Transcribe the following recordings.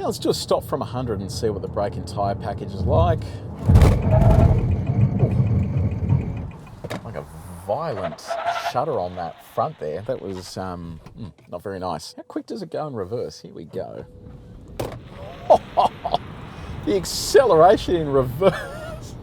Now let's do a stop from 100 and see what the brake and tyre package is like. Ooh. Like a violent shudder on that front there. That was not very nice. How quick does it go in reverse? Here we go. The acceleration in reverse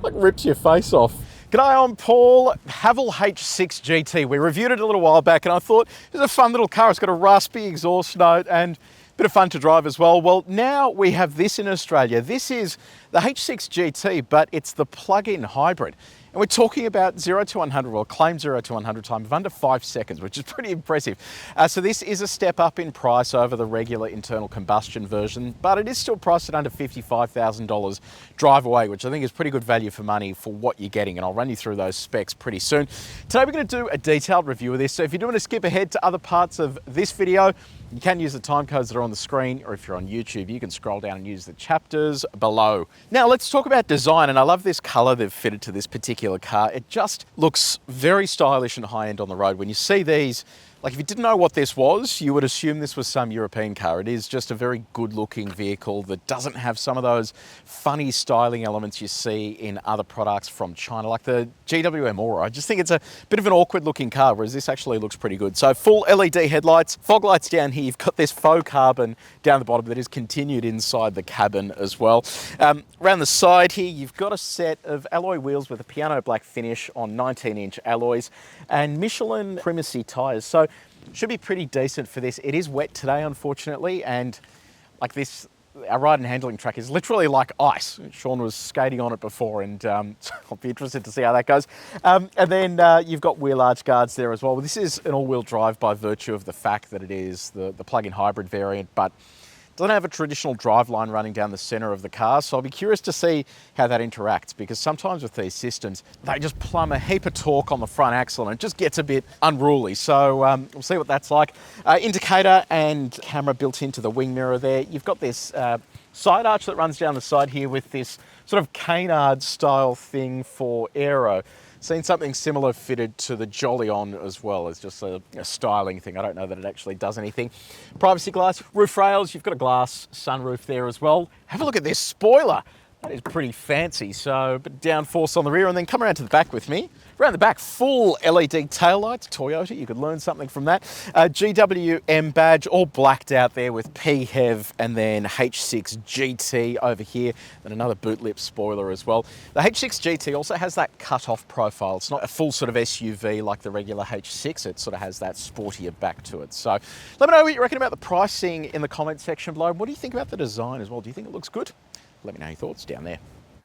like rips your face off. G'day, I'm Paul. Haval H6 GT. We reviewed it a little while back and I thought it's a fun little car. It's got a raspy exhaust note and a bit of fun to drive as well. Well, now we have this in Australia. This is the H6 GT, but it's the plug-in hybrid. And we're talking about 0 to 100, well, claimed 0 to 100 time of under 5 seconds, which is pretty impressive. So this is a step up in price over the regular internal combustion version, but it is still priced at under $55,000 drive away, which I think is pretty good value for money for what you're getting. And I'll run you through those specs pretty soon. Today we're going to do a detailed review of this. So if you do want to skip ahead to other parts of this video, you can use the time codes that are on the screen, or if you're on YouTube, you can scroll down and use the chapters below. Now let's talk about design, and I love this color they've fitted to this particular car. It just looks very stylish and high-end on the road. When you see these, like if you didn't know what this was, you would assume this was some European car. It is just a very good-looking vehicle that doesn't have some of those funny styling elements you see in other products from China, like the GWM Aura. I just think it's a bit of an awkward-looking car, whereas this actually looks pretty good. So full LED headlights, fog lights down here. You've got this faux carbon down the bottom that is continued inside the cabin as well. Around the side here, you've got a set of alloy wheels with a piano black finish on 19-inch alloys and Michelin Primacy tyres. So should be pretty decent for this. It is wet today, unfortunately, and like this, our ride and handling track is literally like ice. Sean was skating on it before, and I'll be interested to see how that goes. And then you've got wheel arch guards there as well. This is an all-wheel drive by virtue of the fact that it is the plug-in hybrid variant, but doesn't have a traditional drive line running down the center of the car, so I'll be curious to see how that interacts, because sometimes with these systems, they just plumb a heap of torque on the front axle and it just gets a bit unruly. So we'll see what that's like. Indicator and camera built into the wing mirror there. You've got this side arch that runs down the side here with this sort of canard style thing for aero. Seen something similar fitted to the Jolyon as well as just a styling thing. I don't know that it actually does anything. Privacy glass, roof rails, you've got a glass sunroof there as well. Have a look at this spoiler. That is pretty fancy. So a bit of downforce on the rear, and then come around to the back with me. Around the back, full LED taillights, Toyota, you could learn something from that. GWM badge, all blacked out there with PHEV and then H6 GT over here, and another boot lip spoiler as well. The H6 GT also has that cut-off profile. It's not a full sort of SUV like the regular H6, it sort of has that sportier back to it. So let me know what you reckon about the pricing in the comment section below. What do you think about the design as well? Do you think it looks good? Let me know your thoughts down there.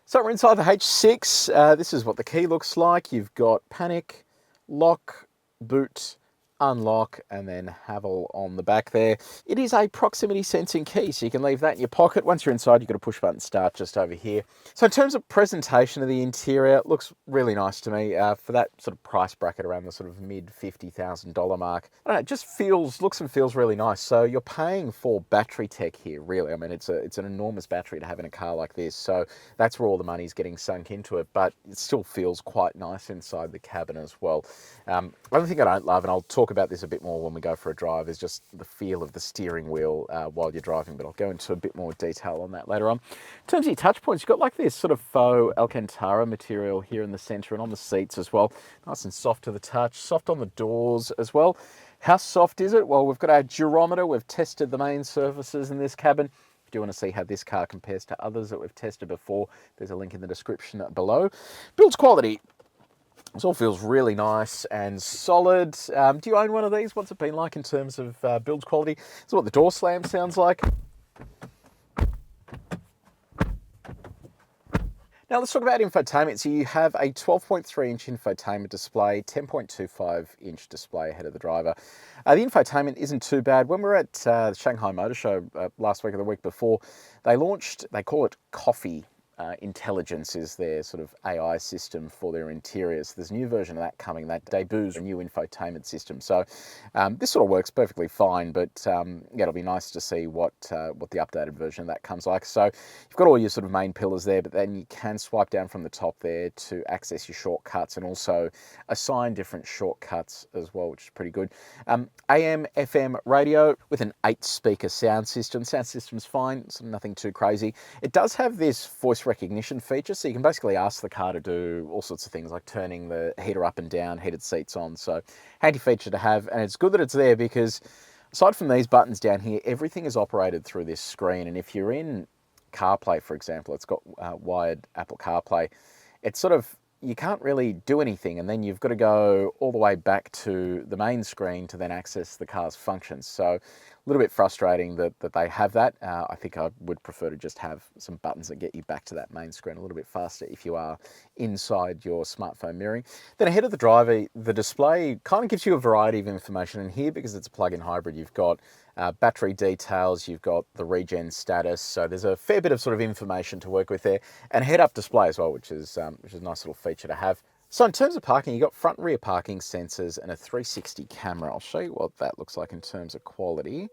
So we're inside the H6. This is what the key looks like. You've got panic, lock, boot, unlock, and then Haval on the back there. It is a proximity sensing key, so you can leave that in your pocket. Once you're inside, you've got a push button start just over here. So in terms of presentation of the interior, it looks really nice to me for that sort of price bracket around the sort of mid $50,000 mark. I don't know, it just looks and feels really nice. So you're paying for battery tech here, really. I mean, it's an enormous battery to have in a car like this. So that's where all the money's getting sunk into it, but it still feels quite nice inside the cabin as well. One thing I don't love, and I'll talk about this a bit more when we go for a drive, is just the feel of the steering wheel while you're driving, but I'll go into a bit more detail on that later on. In terms of your touch points, you've got like this sort of faux Alcantara material here in the center and on the seats as well. Nice and soft to the touch, soft on the doors as well. How soft is it? Well, we've got our durometer. We've tested the main surfaces in this cabin. If you do want to see how this car compares to others that we've tested before, there's a link in the description below. Build quality. This all feels really nice and solid. Do you own one of these? What's it been like in terms of build quality? This is what the door slam sounds like. Now let's talk about infotainment. So you have a 12.3-inch infotainment display, 10.25-inch display ahead of the driver. The infotainment isn't too bad. When we were at the Shanghai Motor Show last week or the week before, they call it Coffee. Intelligence is their sort of AI system for their interiors. There's a new version of that coming that debuts a new infotainment system. So this sort of works perfectly fine, but yeah, it'll be nice to see what the updated version of that comes like. So you've got all your sort of main pillars there, but then you can swipe down from the top there to access your shortcuts and also assign different shortcuts as well, which is pretty good. AM, FM radio with an 8-speaker sound system. Sound system's fine, so nothing too crazy. It does have this voice recognition feature, so you can basically ask the car to do all sorts of things like turning the heater up and down, heated seats on. So handy feature to have, and it's good that it's there because aside from these buttons down here, everything is operated through this screen. And if you're in CarPlay, for example, it's got wired Apple CarPlay, it's sort of, you can't really do anything, and then you've got to go all the way back to the main screen to then access the car's functions. So a little bit frustrating that they have that. I think I would prefer to just have some buttons that get you back to that main screen a little bit faster if you are inside your smartphone mirroring. Then ahead of the driver, the display kind of gives you a variety of information in here because it's a plug-in hybrid. You've got battery details, you've got the regen status, so there's a fair bit of sort of information to work with there, and a head-up display as well, which is a nice little feature to have. So in terms of parking, you've got front and rear parking sensors and a 360 camera. I'll show you what that looks like in terms of quality.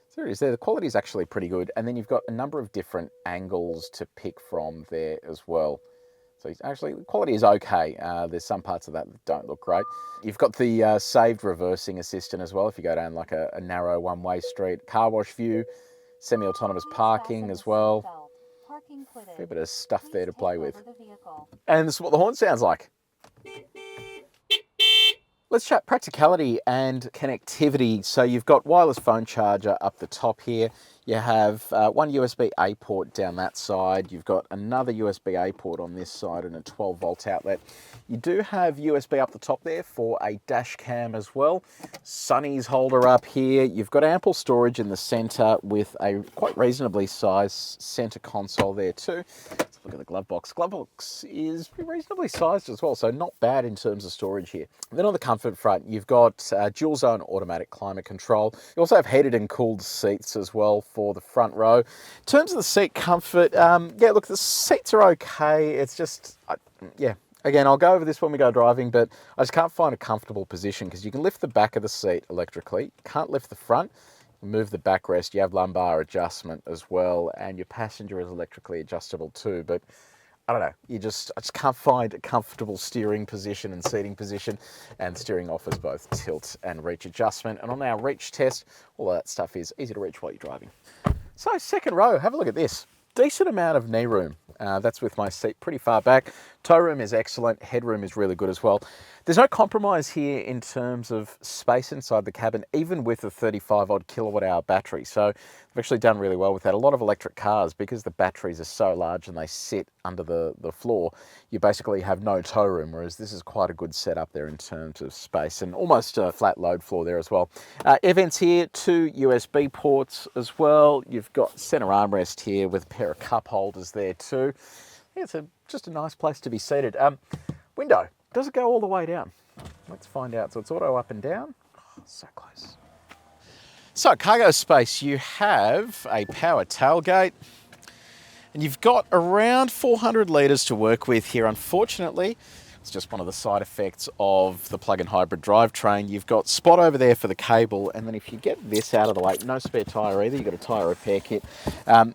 So there it is there. The quality is actually pretty good, and then you've got a number of different angles to pick from there as well. So actually, the quality is okay. There's some parts of that don't look great. You've got the saved reversing assistant as well if you go down like a narrow one-way street. Car wash view, semi-autonomous parking as well. Fair bit of stuff there to play with. And this is what the horn sounds like. Let's chat practicality and connectivity. So you've got wireless phone charger up the top here. You have one USB-A port down that side. You've got another USB-A port on this side and a 12-volt outlet. You do have USB up the top there for a dash cam as well. Sunny's holder up here. You've got ample storage in the center with a quite reasonably sized center console there too. Let's look at the glove box. Glove box is pretty reasonably sized as well, so not bad in terms of storage here. Then on the comfort front, you've got dual zone automatic climate control. You also have heated and cooled seats as well for the front row. In terms of the seat comfort, yeah, look, the seats are okay. It's just, yeah, again, I'll go over this when we go driving, but I just can't find a comfortable position because you can lift the back of the seat electrically, can't lift the front. Move the backrest, you have lumbar adjustment as well, and your passenger is electrically adjustable too, but I don't know, I just can't find a comfortable steering position and seating position, and steering offers both tilt and reach adjustment. And on our reach test, all that stuff is easy to reach while you're driving. So second row, have a look at this. Decent amount of knee room. That's with my seat pretty far back. Toe room is excellent, headroom is really good as well. There's no compromise here in terms of space inside the cabin, even with a 35 odd kilowatt hour battery. So they've actually done really well with that. A lot of electric cars, because the batteries are so large and they sit under the floor, you basically have no toe room, whereas this is quite a good setup there in terms of space, and almost a flat load floor there as well. Air vents here, 2 USB ports as well. You've got center armrest here with a pair of cup holders there too. I think it's just a nice place to be seated. Window, does it go all the way down? Let's find out. So it's auto up and down. Oh, so close. So cargo space, you have a power tailgate, and you've got around 400 litres to work with here. Unfortunately, it's just one of the side effects of the plug-in hybrid drivetrain. You've got spot over there for the cable, and then if you get this out of the way, no spare tyre either, you've got a tyre repair kit.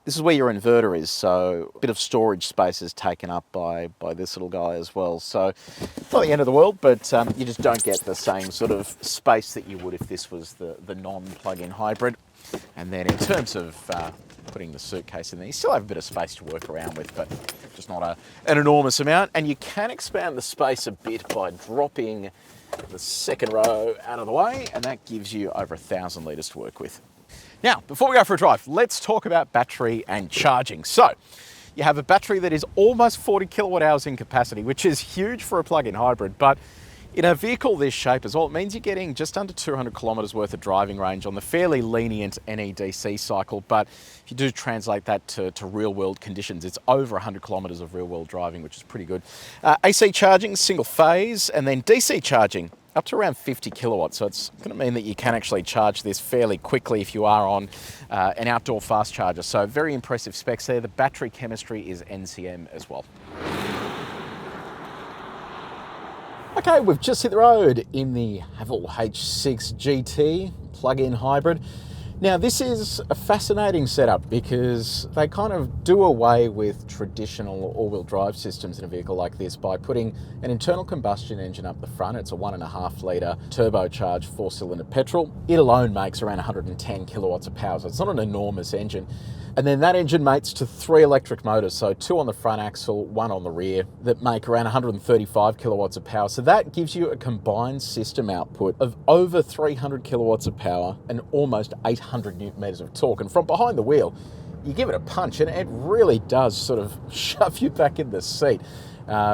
This is where your inverter is, so a bit of storage space is taken up by this little guy as well. So it's not the end of the world, but you just don't get the same sort of space that you would if this was the non-plug-in hybrid. And then in terms of putting the suitcase in there, you still have a bit of space to work around with, but just not an enormous amount. And you can expand the space a bit by dropping the second row out of the way, and that gives you over 1,000 litres to work with. Now, before we go for a drive, let's talk about battery and charging. So you have a battery that is almost 40 kilowatt hours in capacity, which is huge for a plug-in hybrid, but in a vehicle this shape as well, it means you're getting just under 200 kilometres worth of driving range on the fairly lenient NEDC cycle. But if you do translate that to real world conditions, it's over 100 kilometres of real world driving, which is pretty good. AC charging, single phase, and then DC charging up to around 50 kilowatts. So it's going to mean that you can actually charge this fairly quickly if you are on an outdoor fast charger. So very impressive specs there. The battery chemistry is NCM as well. Okay, we've just hit the road in the Haval H6 GT plug-in hybrid. Now, this is a fascinating setup because they kind of do away with traditional all-wheel drive systems in a vehicle like this by putting an internal combustion engine up the front. It's a 1.5 litre turbocharged 4-cylinder petrol. It alone makes around 110 kilowatts of power, so it's not an enormous engine. And then that engine mates to 3 electric motors, so 2 on the front axle, 1 on the rear, that make around 135 kilowatts of power. So that gives you a combined system output of over 300 kilowatts of power and almost 800 newton meters of torque. And from behind the wheel, you give it a punch and it really does sort of shove you back in the seat.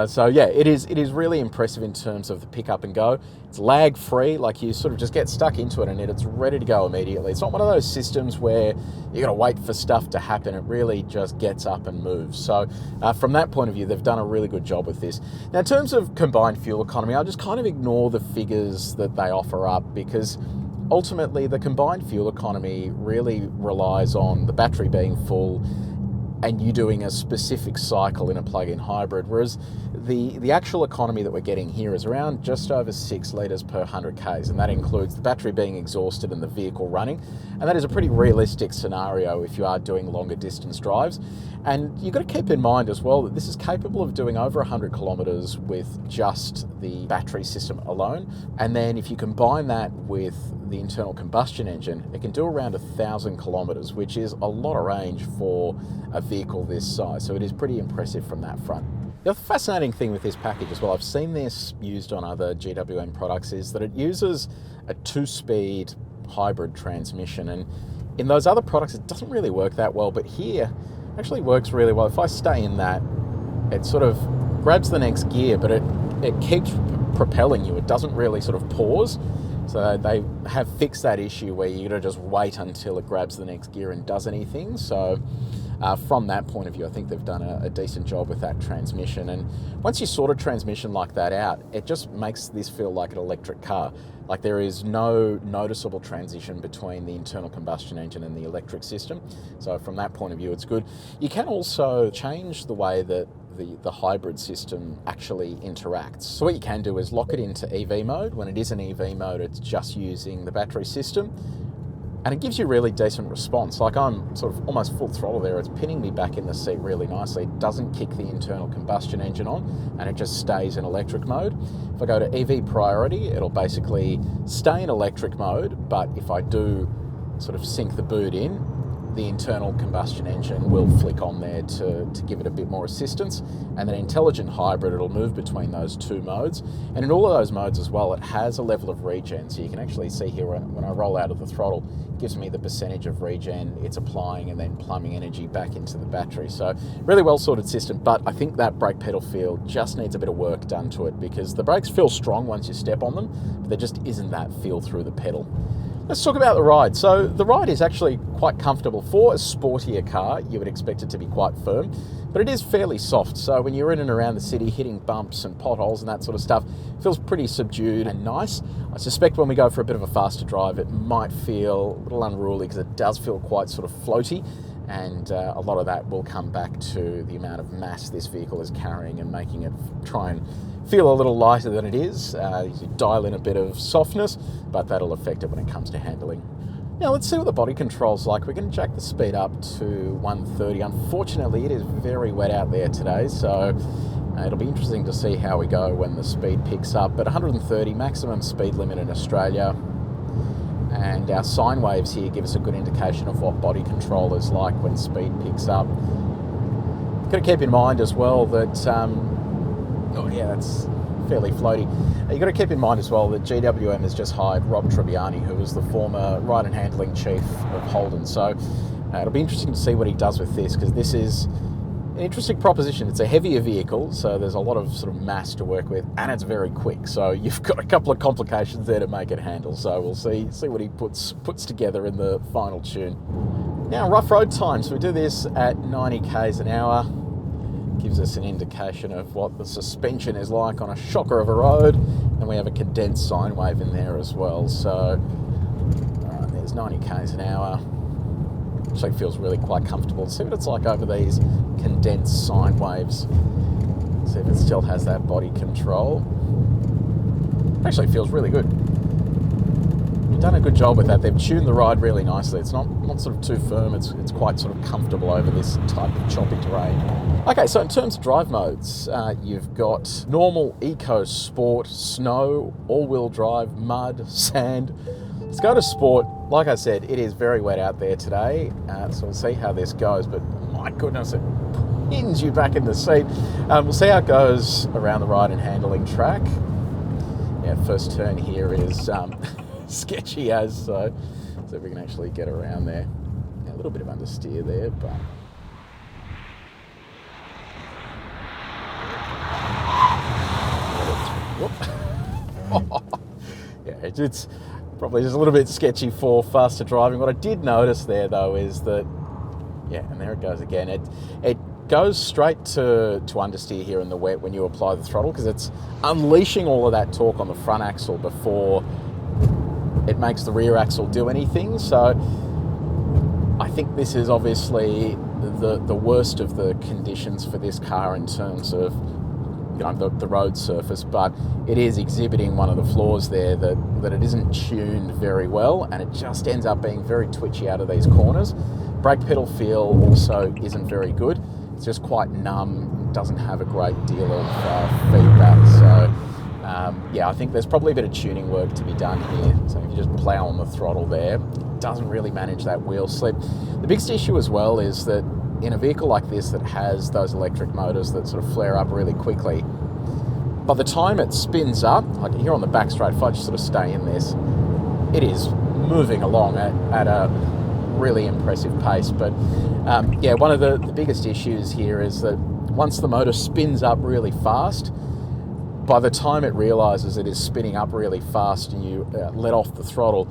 So yeah, it is really impressive in terms of the pick up and go. It's lag free, like you sort of just get stuck into it and it's ready to go immediately. It's not one of those systems where you got to wait for stuff to happen. It really just gets up and moves. So from that point of view, they've done a really good job with this. Now, in terms of combined fuel economy, I'll just kind of ignore the figures that they offer up because ultimately the combined fuel economy really relies on the battery being full and you doing a specific cycle in a plug-in hybrid, whereas the actual economy that we're getting here is around just over 6 litres per 100 Ks, and that includes the battery being exhausted and the vehicle running, and that is a pretty realistic scenario if you are doing longer distance drives. And you've got to keep in mind as well that this is capable of doing over 100 kilometres with just the battery system alone, and then if you combine that with the internal combustion engine, it can do around 1,000 kilometres, which is a lot of range for a vehicle this size. So it is pretty impressive from that front. The other fascinating thing with this package as well, I've seen this used on other GWM products, is that it uses a 2-speed hybrid transmission. And in those other products, it doesn't really work that well, but here it actually works really well. If I stay in that, it sort of grabs the next gear, but it keeps propelling you. It doesn't really sort of pause. So they have fixed that issue where you got to just wait until it grabs the next gear and does anything. So from that point of view, I think they've done a decent job with that transmission. And once you sort a transmission like that out, it just makes this feel like an electric car. Like there is no noticeable transition between the internal combustion engine and the electric system. So from that point of view, it's good. You can also change the way that the hybrid system actually interacts. So what you can do is lock it into EV mode. When it is in EV mode, it's just using the battery system, and it gives you really decent response. Like I'm sort of almost full throttle there. It's pinning me back in the seat really nicely. It doesn't kick the internal combustion engine on, and it just stays in electric mode. If I go to EV priority, it'll basically stay in electric mode, but if I do sort of sync the boot in, the internal combustion engine will flick on there to give it a bit more assistance. And then intelligent hybrid, it'll move between those 2 modes. And in all of those modes as well, it has a level of regen. So you can actually see here when I roll out of the throttle, it gives me the percentage of regen it's applying and then plumbing energy back into the battery. So really well sorted system, but I think that brake pedal feel just needs a bit of work done to it because the brakes feel strong once you step on them, but there just isn't that feel through the pedal. Let's talk about the ride. So the ride is actually quite comfortable. For a sportier car, you would expect it to be quite firm, but it is fairly soft. So when you're in and around the city, hitting bumps and potholes and that sort of stuff, it feels pretty subdued and nice. I suspect when we go for a bit of a faster drive, it might feel a little unruly because it does feel quite sort of floaty. And a lot of that will come back to the amount of mass this vehicle is carrying and making it try and feel a little lighter than it is. You dial in a bit of softness, but that'll affect it when it comes to handling. Now let's see what the body control's like. We're going to jack the speed up to 130. Unfortunately, it is very wet out there today, so it'll be interesting to see how we go when the speed picks up. But 130, maximum speed limit in Australia. And our sine waves here give us a good indication of what body control is like when speed picks up. Got to keep in mind as well that, oh yeah, that's fairly floaty. You've got to keep in mind as well that GWM has just hired Rob Tribbiani, who was the former ride and handling chief of Holden. So it'll be interesting to see what he does with this, because this is an interesting proposition. It's a heavier vehicle, so there's a lot of sort of mass to work with, and it's very quick. So you've got a couple of complications there to make it handle. So we'll see what he puts together in the final tune. Now, rough road time. So we do this at 90 k's an hour. gives us an indication of what the suspension is like on a shocker of a road, and we have a condensed sine wave in there as well. So there's 90 k's an hour. Actually feels really quite comfortable. See what it's like over these condensed sine waves. See if it still has that body control. Actually feels really good. They've done a good job with that. They've tuned the ride really nicely. It's not sort of too firm. It's quite sort of comfortable over this type of choppy terrain. Okay, so in terms of drive modes, you've got normal, eco, sport, snow, all-wheel drive, mud, sand. Let's go to sport. Like I said, it is very wet out there today, so we'll see how this goes. But my goodness, it pins you back in the seat. We'll see how it goes around the ride and handling track. Yeah, first turn here is sketchy as, so if we can actually get around there. Yeah, a little bit of understeer there, but yeah, it's probably just a little bit sketchy for faster driving. What I did notice there though is that, yeah, and there it goes again. It goes straight to understeer here in the wet when you apply the throttle, because it's unleashing all of that torque on the front axle before it makes the rear axle do anything. So I think this is obviously the worst of the conditions for this car in terms of, you know, the road surface, but it is exhibiting one of the flaws there, that it isn't tuned very well, and it just ends up being very twitchy out of these corners. Brake pedal feel also isn't very good. It's just quite numb, doesn't have a great deal of feedback. So yeah, I think there's probably a bit of tuning work to be done here. So if you just plow on the throttle there, it doesn't really manage that wheel slip. The biggest issue as well is that in a vehicle like this that has those electric motors that sort of flare up really quickly, by the time it spins up, like here on the back straight, if I just sort of stay in this, it is moving along at a really impressive pace. But yeah, one of the biggest issues here is that once the motor spins up really fast, by the time it realizes it is spinning up really fast and you let off the throttle,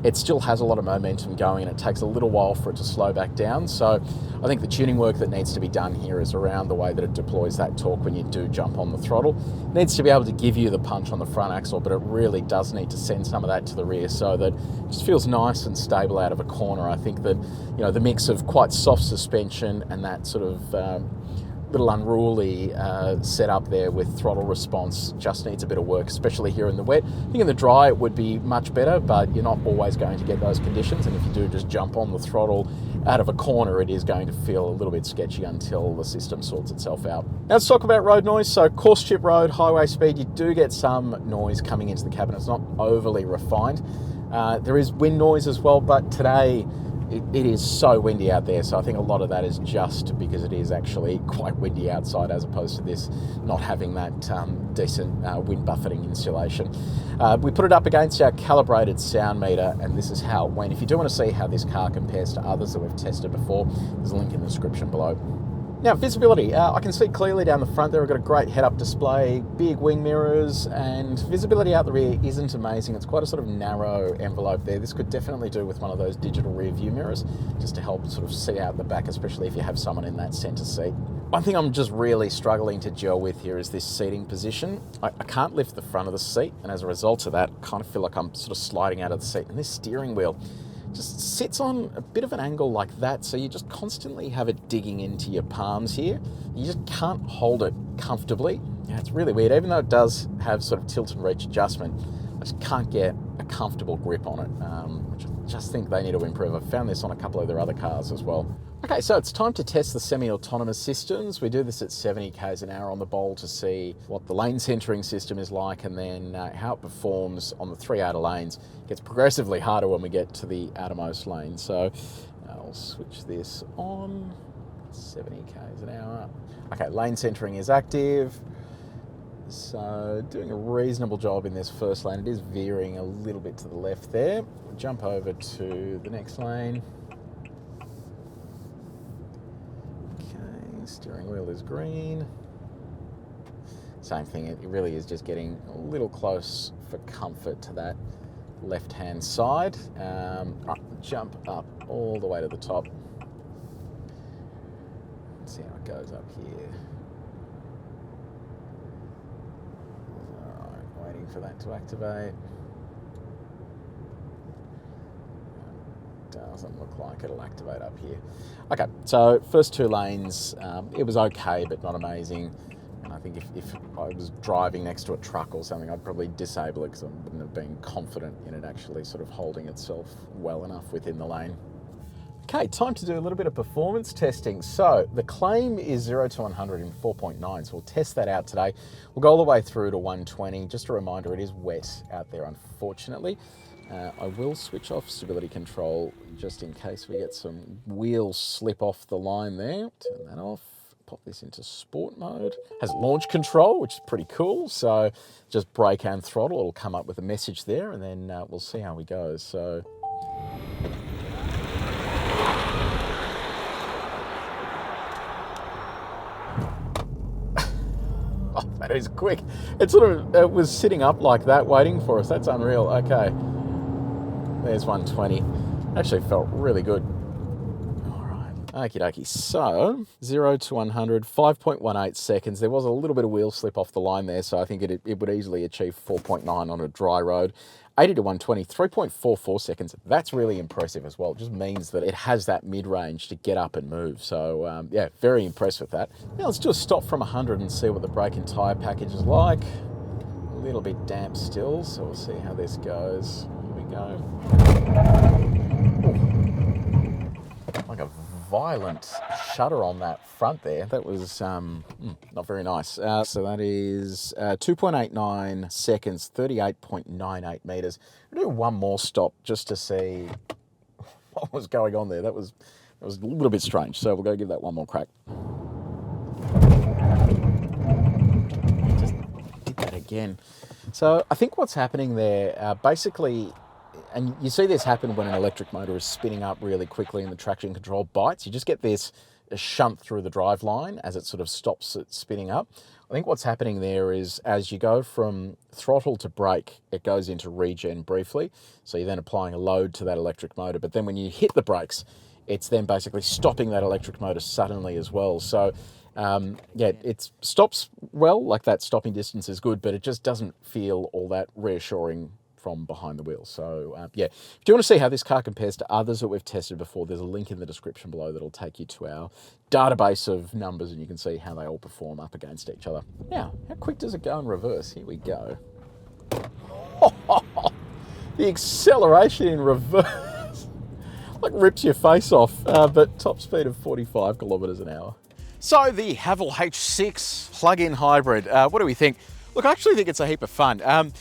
it still has a lot of momentum going, and it takes a little while for it to slow back down. So I think the tuning work that needs to be done here is around the way that it deploys that torque when you do jump on the throttle. It needs to be able to give you the punch on the front axle, but it really does need to send some of that to the rear so that it just feels nice and stable out of a corner. I think that, you know, the mix of quite soft suspension and that sort of little unruly setup there with throttle response just needs a bit of work, especially here in the wet. I think in the dry it would be much better, but you're not always going to get those conditions, and if you do just jump on the throttle out of a corner, it is going to feel a little bit sketchy until the system sorts itself out. Now let's talk about road noise. So coarse chip road, highway speed, you do get some noise coming into the cabin. It's not overly refined. There is wind noise as well, but today it is so windy out there, so I think a lot of that is just because it is actually quite windy outside, as opposed to this not having that decent wind buffeting insulation. We put it up against our calibrated sound meter, and this is how it went. If you do want to see how this car compares to others that we've tested before, there's a link in the description below. Now, visibility, I can see clearly down the front there. We've got a great head-up display, big wing mirrors, and visibility out the rear isn't amazing. It's quite a sort of narrow envelope there. This could definitely do with one of those digital rear view mirrors, just to help sort of see out the back, especially if you have someone in that centre seat. One thing I'm just really struggling to gel with here is this seating position. I can't lift the front of the seat, and as a result of that, I kind of feel like I'm sort of sliding out of the seat. And this steering wheel just sits on a bit of an angle like that, so you just constantly have it digging into your palms here. You just can't hold it comfortably. Yeah, it's really weird. Even though it does have sort of tilt and reach adjustment, I just can't get a comfortable grip on it, which I just think they need to improve. I've found this on a couple of their other cars as well. Okay, so it's time to test the semi-autonomous systems. We do this at 70 k's an hour on the bowl to see what the lane centering system is like, and then how it performs on the 3 outer lanes. It gets progressively harder when we get to the outermost lane. So I'll switch this on, 70 k's an hour. Okay, lane centering is active. So doing a reasonable job in this first lane. It is veering a little bit to the left there. We'll jump over to the next lane. Steering wheel is green. Same thing, it really is just getting a little close for comfort to that left-hand side. Right, jump up all the way to the top. see how it goes up here. All right, waiting for that to activate. Doesn't look like it'll activate up here. Okay, so first two lanes, it was okay, but not amazing. And I think if I was driving next to a truck or something, I'd probably disable it because I wouldn't have been confident in it actually sort of holding itself well enough within the lane. Okay, time to do a little bit of performance testing. So the claim is 0 to 100 in 4.9, so we'll test that out today. We'll go all the way through to 120. Just a reminder, it is wet out there, unfortunately. I will switch off stability control just in case we get some wheels slip off the line there. Turn that off. Pop this into sport mode. Has launch control, which is pretty cool. So just brake and throttle. It'll come up with a message there, and then we'll see how we go. So. Oh, that is quick. It was sitting up like that, waiting for us. That's unreal. Okay. There's 120. Actually felt really good. All right. Okie dokie. So 0 to 100, 5.18 seconds. There was a little bit of wheel slip off the line there, so I think it would easily achieve 4.9 on a dry road. 80 to 120, 3.44 seconds. That's really impressive as well. It just means that it has that mid-range to get up and move. So yeah, very impressed with that. Now let's do a stop from 100 and see what the brake and tyre package is like. A little bit damp still, so we'll see how this goes. Go. Like a violent shudder on that front there. That was not very nice. So that is 2.89 seconds, 38.98 meters. We'll do one more stop just to see what was going on there. That was a little bit strange. So we'll go give that one more crack. Just did that again. So I think what's happening there, basically. And you see this happen when an electric motor is spinning up really quickly and the traction control bites. You just get this shunt through the drive line as it sort of stops it spinning up. I think what's happening there is as you go from throttle to brake, it goes into regen briefly. So you're then applying a load to that electric motor. But then when you hit the brakes, it's then basically stopping that electric motor suddenly as well. So yeah, it stops well, like that stopping distance is good, but it just doesn't feel all that reassuring from behind the wheel. So yeah, if you want to see how this car compares to others that we've tested before, there's a link in the description below that'll take you to our database of numbers and you can see how they all perform up against each other. Now, how quick does it go in reverse? Here we go. The acceleration in reverse like rips your face off, but top speed of 45 kilometers an hour. So the Haval H6 plug-in hybrid, what do we think? Look, I actually think it's a heap of fun.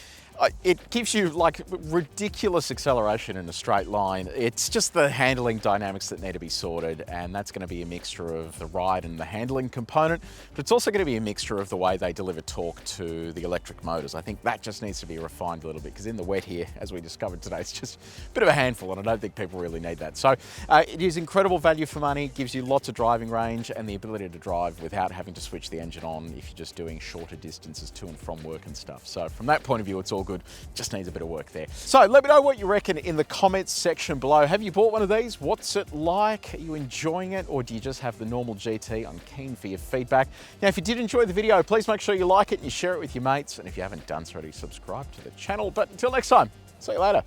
It gives you like ridiculous acceleration in a straight line. It's just the handling dynamics that need to be sorted, and that's going to be a mixture of the ride and the handling component, but it's also going to be a mixture of the way they deliver torque to the electric motors. I think that just needs to be refined a little bit because in the wet here, as we discovered today, it's just a bit of a handful, and I don't think people really need that. So it is incredible value for money, gives you lots of driving range and the ability to drive without having to switch the engine on if you're just doing shorter distances to and from work and stuff. So from that point of view, it's all good. Just needs a bit of work there. So let me know what you reckon in the comments section below. Have you bought one of these? What's it like? Are you enjoying it, or do you just have the normal GT? I'm keen for your feedback. Now, if you did enjoy the video, please make sure you like it and you share it with your mates. And if you haven't done so already, subscribe to the channel. But until next time, see you later.